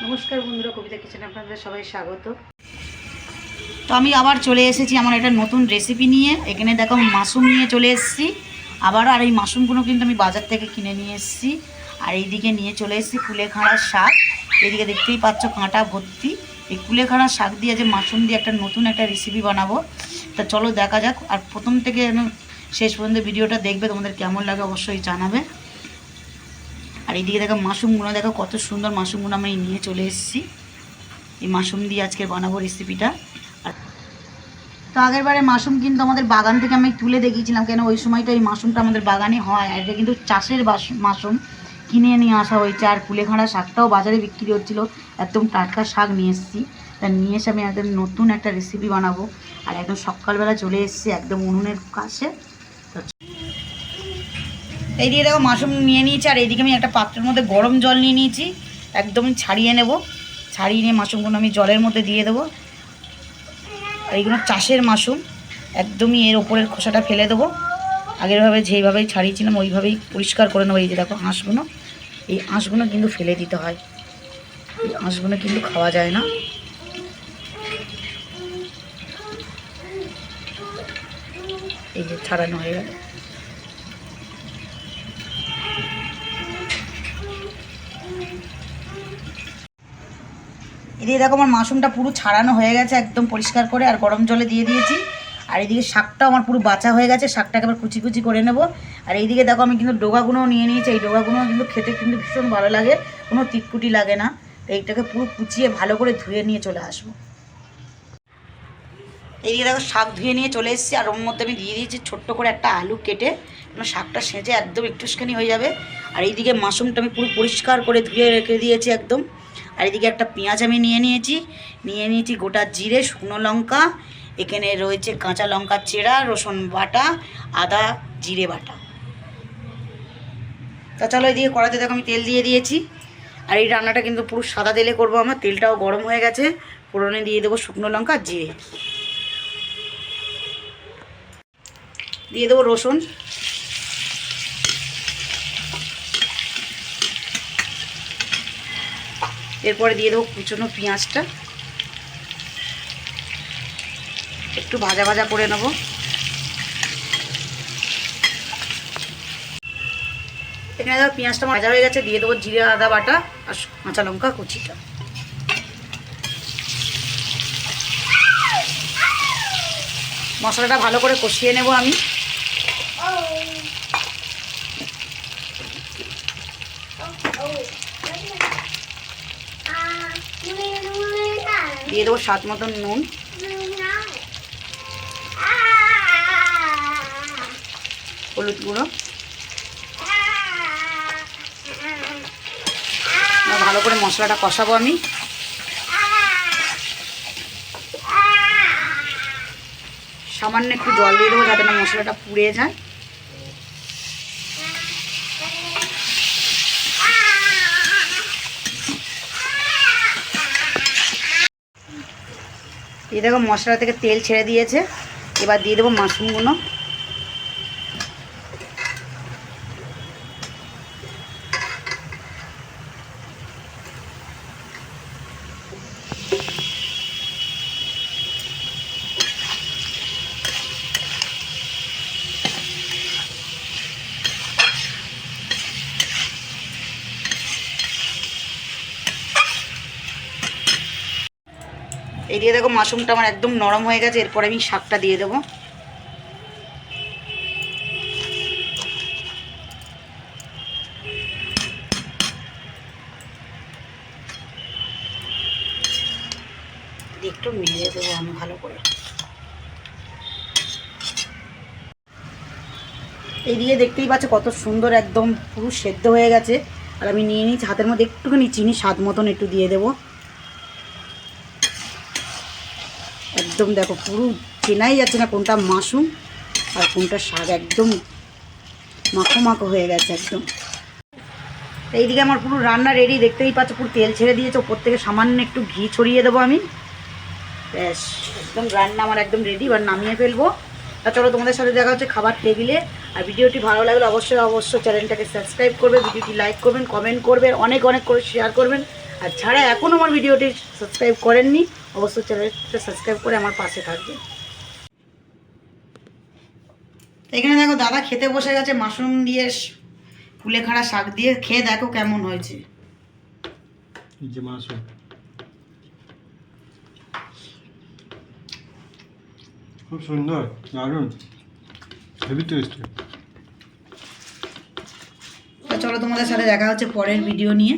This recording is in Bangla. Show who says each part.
Speaker 1: নমস্কার বন্ধুরা, কবিতা কিচেনে আপনাদের সবাই স্বাগত। তো আমি আবার চলে এসেছি আমার একটা নতুন রেসিপি নিয়ে। এখানে দেখো মাশরুম নিয়ে চলে এসেছি আবারও। আর এই মাশরুমগুলো কিন্তু আমি বাজার থেকে কিনে নিয়ে এসেছি। আর এইদিকে নিয়ে চলে এসেছি কুলেখাড়ার শাক। এইদিকে দেখতেই পাচ্ছ কাঁটা ভর্তি। এই কুলেখাড়ার শাক দিয়ে যে মাশরুম দিয়ে একটা নতুন একটা রেসিপি বানাবো। তা চলো দেখা যাক। আর প্রথম থেকে শেষ পর্যন্ত ভিডিওটা দেখবে, তোমাদের কেমন লাগে অবশ্যই জানাবে। আর এইদিকে দেখো মাশরুমগুলো, দেখো কত সুন্দর মাশরুমগুলো আমি নিয়ে চলে এসেছি। এই মাশরুম দিয়ে আজকে বানাবো রেসিপিটা। আর তো আগের বারে মাশরুম কিন্তু আমাদের বাগান থেকে আমি তুলে দেখিয়েছিলাম, কেন ওই সময়টা এই মাশরুমটা আমাদের বাগানে হয়। আর এটা কিন্তু চাষের মাশরুম, কিনে নিয়ে আসা হয়েছে। আর কুলেখাড়া শাকটাও বাজারে বিক্রি হচ্ছিলো, একদম টাটকা শাক নিয়ে এসেছি। তা নিয়ে এসে আমি একদম নতুন একটা রেসিপি বানাবো। আর একদম সকালবেলা চলে এসেছি একদম উনুনের কাছে। এই দিয়ে দেখো মাশরুম নিয়ে নিয়েছি। আর এইদিকে আমি একটা পাত্রের মধ্যে গরম জল নিয়ে নিয়েছি, একদম ছাড়িয়ে নেব। ছাড়িয়ে নিয়ে মাশরুমগুলো আমি জলের মধ্যে দিয়ে দেবো। আর এইগুলো চাষের মাশরুম, একদমই এর ওপরের খোসাটা ফেলে দেবো। আগেরভাবে যেইভাবেই ছাড়িয়েছিলাম ওইভাবেই পরিষ্কার করে নেবো। এই যে দেখো আঁশগুলো, এই আঁশগুলো কিন্তু ফেলে দিতে হয়, এই আঁশগুলো কিন্তু খাওয়া যায় না। এই যে ছাড়ানো হয়ে গেল। এদিকে দেখো আমার মাশরুমটা পুরো ছাড়ানো হয়ে গেছে একদম পরিষ্কার করে, আর গরম জলে দিয়ে দিয়েছি। আর এইদিকে শাকটাও আমার পুরো বাছা হয়ে গেছে, শাকটাকে আবার কুচি কুচি করে নেব। আর এইদিকে দেখো আমি কিন্তু ডোগাগুলোও নিয়ে নিয়েছি। এই ডোগাগুলো কিন্তু খেতে কিন্তু ভীষণ ভালো লাগে, কোনো তিটকুটি লাগে না। তো এইটাকে পুরো কুচিয়ে ভালো করে ধুয়ে নিয়ে চলে আসবো। এইদিকে দেখো শাক ধুয়ে নিয়ে চলে এসেছি। আর ওর মধ্যে আমি দিয়ে দিয়েছি ছোট্ট করে একটা আলু কেটে, শাকটা সেজে একদম একটুখানি হয়ে যাবে। আর এইদিকে মাশরুমটা আমি পুরো পরিষ্কার করে ধুয়ে রেখে দিয়েছি একদম। আর এদিকে একটা পেঁয়াজ আমি নিয়ে নিয়েছি গোটা জিরে, শুকনো লঙ্কা, এখানে রয়েছে কাঁচা লঙ্কা চেরা, রসুন বাটা, আদা জিরে বাটা। তা চলো এদিকে কড়াতে দেখো আমি তেল দিয়ে দিয়েছি। আর এই রান্নাটা কিন্তু পুরো সাদা তেলে করবো আমার। তেলটাও গরম হয়ে গেছে, ফোড়নে দিয়ে দেবো শুকনো লঙ্কা আর জিরে, দিয়ে দেবো রসুন, এরপরে দিয়ে দেবো কুচনো পেঁয়াজটা, একটু ভাজা ভাজা করে নেব। এখানে দেখো পেঁয়াজটা ভাজা হয়ে গেছে, দিয়ে দেবো জিরে আদা বাটা আর কাঁচা লঙ্কা কুচিটা। মশলাটা ভালো করে কষিয়ে নেব আমি। দিয়ে দেবো স্বাদ মতন নুন, হলুদ গুঁড়ো। ভালো করে মশলাটা কষাবো আমি। সামান্য একটু জল দিয়ে দেবো যাতে না মশলাটা পুড়ে যায়। এই দেখো মশলা থেকে তেল ছেড়ে দিয়েছে, এবার দিয়ে দেবো মাশরুমগুলো। এই দিয়ে দেখো মাশরুমটা আমার একদম নরম হয়ে গেছে। এরপরে আমি শাকটা দিয়ে দেবো। একটু মিলিয়ে দেবো আমি ভালো করে। এই দিয়ে দেখতেই পাচ্ছ কত সুন্দর একদম পুরো সেদ্ধ হয়ে গেছে। আর আমি নিয়ে নিয়েছি হাতের মধ্যে একটুখানি চিনি, স্বাদ মতন একটু দিয়ে দেবো। একদম দেখো পুরো চেনাই যাচ্ছে না কোনটা মাশরুম আর কোনটা শাক, একদম মাখো মাখো হয়ে গেছে একদম। এইদিকে আমার পুরো রান্না রেডি, দেখতেই পাচ্ছ পুরো তেল ছেড়ে দিয়েছে। ওপর থেকে সামান্য একটু ঘি ছড়িয়ে দেবো আমি। ব্যাস একদম রান্না আমার একদম রেডি, এবার নামিয়ে ফেলবো। তা চলো তোমাদের সাথে দেখা হচ্ছে খাবার টেবিলে। আর ভিডিওটি ভালো লাগলে অবশ্যই চ্যানেলটাকে সাবস্ক্রাইব করবে, ভিডিওটি লাইক করবেন, কমেন্ট করবেন, অনেক অনেক করে শেয়ার করবেন। আর যারা এখন আমার ভিডিওটি সাবস্ক্রাইব করেননি অবশ্যই চ্যানেলটা সাবস্ক্রাইব করে আমার পাশে থাকবে। এখানে দেখো দাদা খেতে বসে গেছে মাশরুম দিয়ে কুলেখাড়া শাক দিয়ে। খেয়ে দেখো কেমন হয়েছে।
Speaker 2: যে মাশরুম খুব সুন্দর, দারুণ, হেভি টেস্টি।
Speaker 1: তো চলো তোমাদের সাথে দেখা হচ্ছে পরের ভিডিও নিয়ে।